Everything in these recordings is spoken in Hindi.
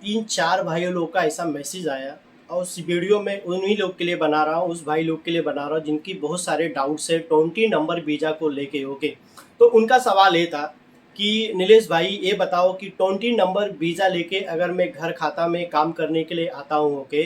3-4 भाइयों लोग का ऐसा मैसेज आया और उस वीडियो में उन्हीं लोग के लिए बना रहा हूँ, उस भाई लोग के लिए बना रहा हूँ जिनकी बहुत सारे डाउट्स है 20 नंबर वीज़ा को लेके। ओके, तो उनका सवाल ये था कि नीलेश भाई ये बताओ कि 20 नंबर वीज़ा लेके अगर मैं घर खाता में काम करने के लिए आता हूँ, ओके,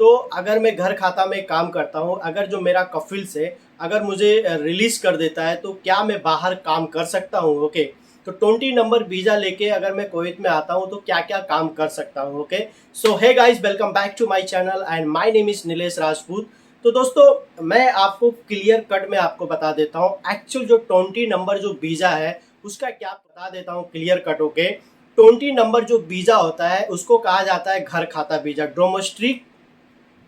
तो अगर मैं घर खाता में काम करता हूँ, अगर जो मेरा कफिल्स है अगर मुझे रिलीज़ कर देता है तो क्या मैं बाहर काम कर सकता हूँ? ओके, तो 20 नंबर वीज़ा लेके अगर मैं कुवैत में आता हूँ तो क्या क्या काम कर सकता हूँ? Okay, so hey guys, welcome back to my channel and my name is Nilesh Rajput. तो दोस्तों मैं आपको क्लियर कट में आपको बता देता हूँ एक्चुअल जो 20 नंबर जो वीज़ा है उसका क्या बता देता हूँ क्लियर कट। ओके, 20 नंबर जो वीज़ा होता है उसको कहा जाता है घर खाता वीज़ा, डोमेस्टिक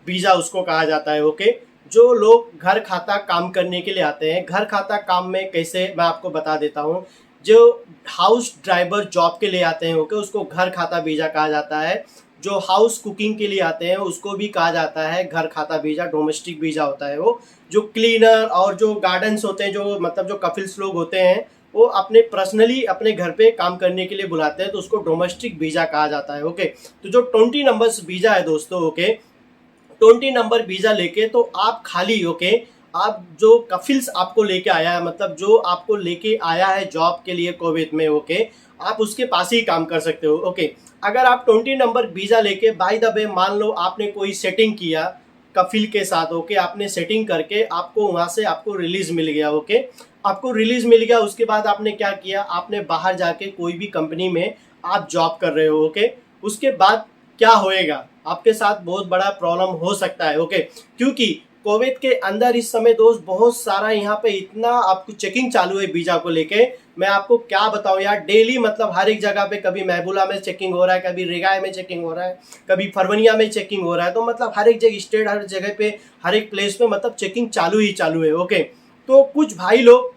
वीज़ा उसको कहा जाता है। ओके, जो लोग घर खाता काम करने के लिए आते हैं, घर खाता काम में कैसे मैं आपको बता देता हूँ। जो हाउस ड्राइवर जॉब के लिए आते हैं, ओके, उसको घर खाता वीज़ा कहा जाता है। जो हाउस कुकिंग के लिए आते हैं उसको भी कहा जाता है घर खाता वीज़ा, डोमेस्टिक वीज़ा होता है वो। जो क्लीनर और जो गार्डन्स होते हैं, जो मतलब जो कपिल्स लोग होते हैं, वो अपने पर्सनली अपने घर पे काम करने के लिए बुलाते हैं तो उसको डोमेस्टिक वीज़ा कहा जाता है। ओके, तो जो 20 नंबर्स वीज़ा है दोस्तों, ओके, 20 नंबर वीज़ा लेके तो आप खाली, ओके, आप जो कफिल्स आपको लेके आया है, मतलब जो आपको लेके आया है जॉब के लिए कुवैत में, ओके, आप उसके पास ही काम कर सकते हो। ओके, अगर आप 20 नंबर वीज़ा लेके बाय द वे मान लो आपने कोई सेटिंग किया कफिल के साथ, ओके, आपने सेटिंग करके आपको वहाँ से आपको रिलीज़ मिल गया। ओके, आपको रिलीज़ मिल गया, उसके बाद आपने क्या किया, आपने बाहर जाके कोई भी कंपनी में आप जॉब कर रहे हो। ओके, उसके बाद क्या होएगा, आपके साथ बहुत बड़ा प्रॉब्लम हो सकता है। ओके, क्योंकि कुवैत के अंदर इस समय दोस्त बहुत सारा यहाँ पे इतना आपको चेकिंग चालू है वीज़ा को लेके, मैं आपको क्या बताऊँ यार, डेली मतलब हर एक जगह पे कभी महबूला में चेकिंग हो रहा है, कभी रेगाय में चेकिंग हो रहा है, कभी फरवनिया में चेकिंग हो रहा है। तो मतलब हर एक जगह स्टेट, हर जगह पे, हर एक प्लेस पे मतलब चेकिंग चालू ही चालू है। ओके, तो कुछ भाई लोग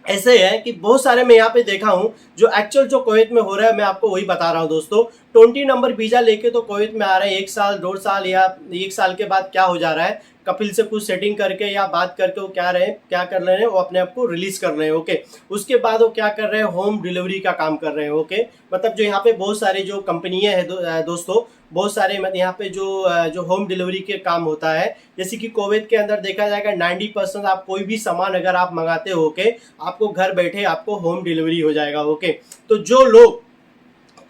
ऐसे है कि बहुत सारे मैं यहाँ पे देखा हूँ जो एक्चुअल जो कुवैत में हो रहा है मैं आपको वही बता रहा हूँ दोस्तों। 20 नंबर वीज़ा लेके तो कुवैत में आ रहे हैं, 1 साल 2 साल या 1 साल के बाद क्या हो जा रहा है, कपिल से कुछ सेटिंग करके या बात करके वो क्या कर रहे हैं, वो अपने आप को रिलीज कर रहे हैं। ओके, उसके बाद वो क्या कर रहे हैं, होम डिलीवरी का काम कर रहे हैं। ओके, मतलब जो यहाँ पे बहुत सारी जो कंपनियां हैं दोस्तों, बहुत सारे मतलब यहाँ पे जो होम डिलीवरी के काम होता है, जैसे कि कुवैत के अंदर देखा जाएगा 90% आप कोई भी सामान अगर आप मंगाते हो, ओके, आपको घर बैठे आपको होम डिलीवरी हो जाएगा। ओके, तो जो लोग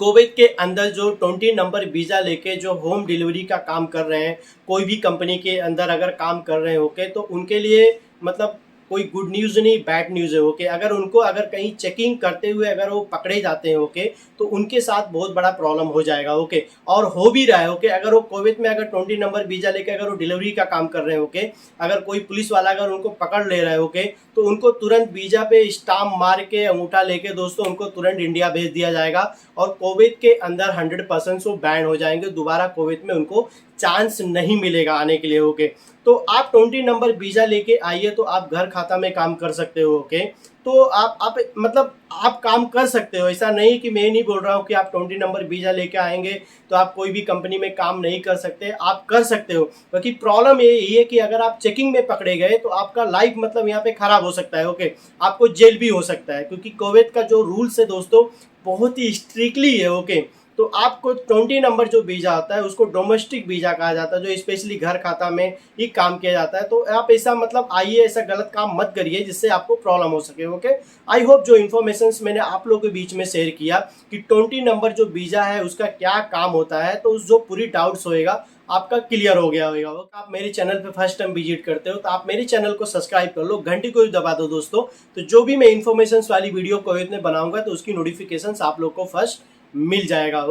कुवैत के अंदर जो 20 नंबर वीज़ा लेके जो होम डिलीवरी का काम कर रहे हैं, कोई भी कंपनी के अंदर अगर काम कर रहे हैं, ओके, तो उनके लिए मतलब कोई गुड न्यूज़ नहीं, बैड न्यूज़ है। ओके, अगर उनको अगर कहीं चेकिंग करते हुए अगर वो पकड़े जाते हैं, ओके, तो उनके साथ बहुत बड़ा प्रॉब्लम हो जाएगा। ओके, और हो भी रहा है। ओके, अगर वो कुवैत में अगर 20 नंबर वीज़ा लेके अगर वो डिलीवरी का काम कर रहे हैं, ओके, अगर कोई पुलिस वाला अगर उनको पकड़ ले रहा है, ओके, तो उनको तुरंत वीज़ा पे स्टाम्प मार के अंगूठा लेके दोस्तों उनको तुरंत इंडिया भेज दिया जाएगा और कुवैत के अंदर 100% वो बैन हो जाएंगे, दोबारा कुवैत में उनको चांस नहीं मिलेगा आने के लिए। ओके, तो आप 20 नंबर वीज़ा लेके आइए तो आप घर खाता में काम कर सकते हो। ओके, तो आप मतलब आप काम कर सकते हो, ऐसा नहीं कि मैं नहीं बोल रहा हूँ कि आप 20 नंबर वीज़ा लेके आएंगे तो आप कोई भी कंपनी में काम नहीं कर सकते, आप कर सकते हो। क्योंकि प्रॉब्लम यही है कि अगर आप चेकिंग में पकड़े गए तो आपका लाइफ मतलब यहाँ पे खराब हो सकता है। ओके, आपको जेल भी हो सकता है, क्योंकि कुवैत का जो रूल्स है दोस्तों बहुत ही स्ट्रिक्टली है। ओके, तो आपको 20 नंबर जो वीज़ा होता है उसको डोमेस्टिक वीज़ा कहा जाता है, जो स्पेशली घर खाता में ही काम किया जाता है। तो आप ऐसा मतलब आइए ऐसा गलत काम मत करिए जिससे आपको प्रॉब्लम हो सके। ओके, आई होप जो इन्फॉर्मेशन मैंने आप लोगों के बीच में शेयर किया कि 20 नंबर जो वीज़ा है उसका क्या काम होता है, तो उस जो पूरी डाउट्स होएगा आपका क्लियर हो गया होगा। आप मेरे चैनल पे फर्स्ट टाइम विजिट करते हो तो आप मेरे चैनल को सब्सक्राइब कर लो, घंटी को भी दबा दो दोस्तों, तो जो भी मैं इन्फॉर्मेशन वाली वीडियो कुवैत में बनाऊंगा तो उसकी नोटिफिकेशन आप लोग को फर्स्ट मिल जाएगा।